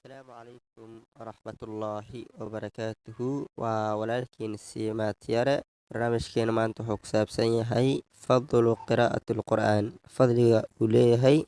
السلام عليكم ورحمة الله وبركاته وولالكين سيمات يرى برنامجكين maanta wuxuu ku saabsan yahay fadlu qiraa'ati alqur'aan fadliga uu leeyahay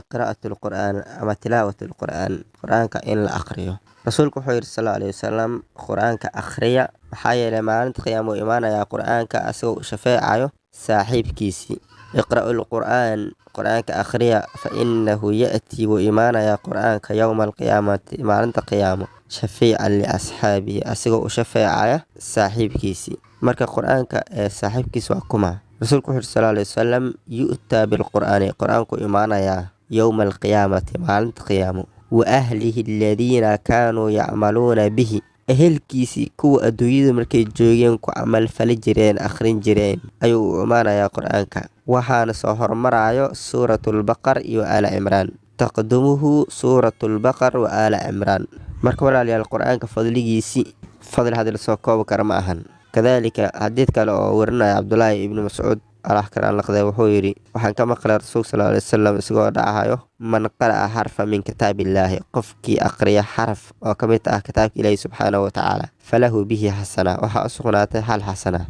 qiraa'ati alqur'aan ama tilaawati alqur'aan qur'aanka in la akhriyo rasuulku wuxuu yidhi sala alayhi wasalam qur'aanka akhriya maxaa yeelay maalinta qiyaamo imaanaya qur'aanka asagoo u shafeecayo saaxiibkiisii iqra'u alqur'aan qur'aanka akhriya fa innahu ya'tii wuu imaanaya qur'aanka yowma alqiyaamati maalinta qiyaamo shafiican liasxaabihi asagoo u shafeecaya saaxiibkiisii marka qur'aanka saaxiibkiisa waa kuma rasuulku wuxuu sala alayhi wasalam yu'taa bilqur'aani qur'aanku imaanayaa yowma alqiyaamati maalinta qiyaamo wa ahlihi aladiina kaanuu yacmaluuna bihi ehelkiisii kuwa adduunyada markay joogeen ku camal fali jireen akhrin jireen ayuu u imaanayaa qur'aanka waxaana soo hormarayo suuratulbaqar iyo aala cimraan taqdumuhu suuratulbaqar wa aala cimraan marka walaalayaal qur'aanka fadligiisii fadli hadii lasoo koobi kara ma ahan kadaalika xadiid kale oo warinaya cabdulaahi ibni mascuud allah karaan laqdee wuxuu yidhi waxaan ka maqlay rasuulka sala alay wasalam isagoo dhacayo man qara'a xarfa min kitaabillaahi qofkii aqriya xaraf oo ka mid ah kitaabka ilaahi subxaanahu watacaala falahu bihi xasana waxaa u sugnaatay hal xasana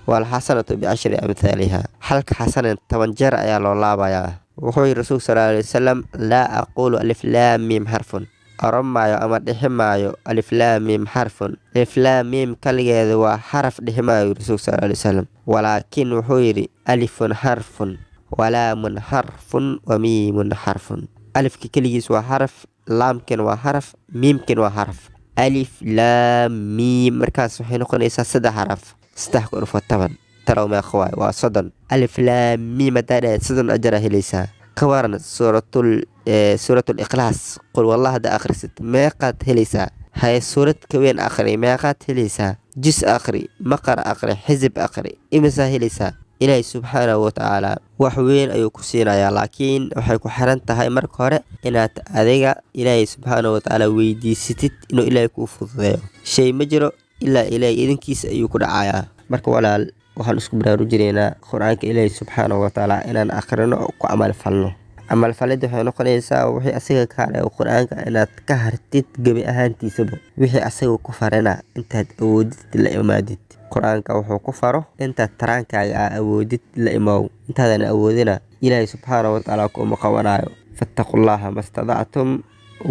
waalxasanatu bicashri amhaaliha halka xasanan 10 jeer ayaa loo laabayaa wuxuu yidhi rasuulka sala alay wasalam laa aquulu alif laam miim xarfun oran maayo ama dhixi maayo alif laam miim xarfun alif laam miim kaligeeda waa xaraf dhixi maayo rasuulka sala alay wasalam walaakin wuxuu yidhi alifun xarfun walaamun xarfun wa miimun xarfun alifka keligiis waa xaraf laamkin waa xaraf miimkin waa xaraf alif laam miim markaas waxay noqonaysaa 3 xaraf 3 ku dhufo 10 talow meeqa waay waa 30 alif laam miim hadaa dhahayd 30 ajar aa helaysaa kawaran suuratul ikhlaas qul wallah hada akhrisid meeqaad helaysaa haye suurad ka weyn akhri meeqaad helaysaa jus akhri maqar akhri xisib akhri imisaa helaysaa ilaahay subxaanahu watacaala wax weyn ayuu ku siinayaa laakiin waxay ku xiran tahay marka hore inaad adiga ilaahay subxaanahu watacaala weydiisatid inuu ilaahay kuu fududeeyo shay ma jiro ilaa ilaahay idinkiisa ayuu ku dhacayaa marka walaal waxaan isku baraarujinaynaa qur-aanka ilaahay subxaanahu watacaala inaan akhrino oo ku camal falno camal falid waxay noqonaysaa wixii asaga kaale qur-aanka inaad ka hartid gebi ahaantiisaba wixii asaga ku farana intaad awoodid la imaadid qur-aanka wuxuu ku faro intaad taraankaaga aa awoodid la imaaw intaadan awoodina ilaahay subxaanahu watacaala kuma qabanayo fattaqullaha mastadactum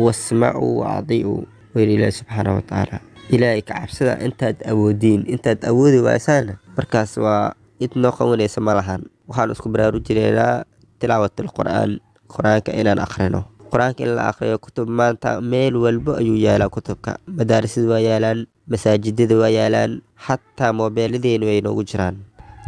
wasmacuu waadiicuu wayri ilaahay subxaanahu watacaala ilaahay ka cabsada intaad awoodiin intaad awoodi waaysaana markaas waa id noo qabanaysa ma lahan waxaan isku baraarujinaynaa tilaawat alqur'aan qur'aanka inaan akhrino qur'aanka in la akhriyo kutub maanta meel walbo ayuu yaalaa kutubka madaarisada waa yaalaan masaajidada waa yaalaan xataa moobeeladeena way noogu jiraan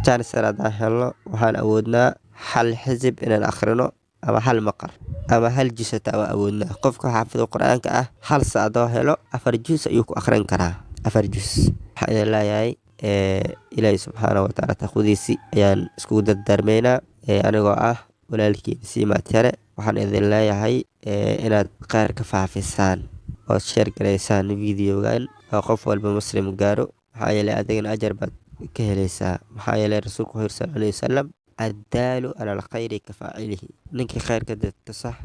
jaanisar haddaan helno waxaan awoodnaa hal xisib inaan akhrino ama hal maqar ama hal jus hataa waa awoodnaa qofka xaafido qur'aanka ah hal saacadoo helo 4 jus ayuu ku akhrin karaa 4 jus waxaan idin leeyahay ilaahay subxaanahu watacaala taqwadiisii ayaan iskugu dardaarmaynaa anigoo ah walaalkiin siimaad yare waxaan idin leeyahay inaad kheyr ka faafisaan ood sheer garaysaan videogan oo qof walba muslim gaaro maxaa yeelay adigana ajar baad ka helaysaa maxaa yeelay rasuulku wuxuu sala alayhi wasalam addaalu ala alkhayri ka faacilihi ninkii kheyrka dadka sax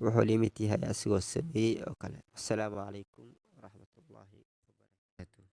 wuxuu limid yahay asigoo sameeyey oo kale assalaamu calaykum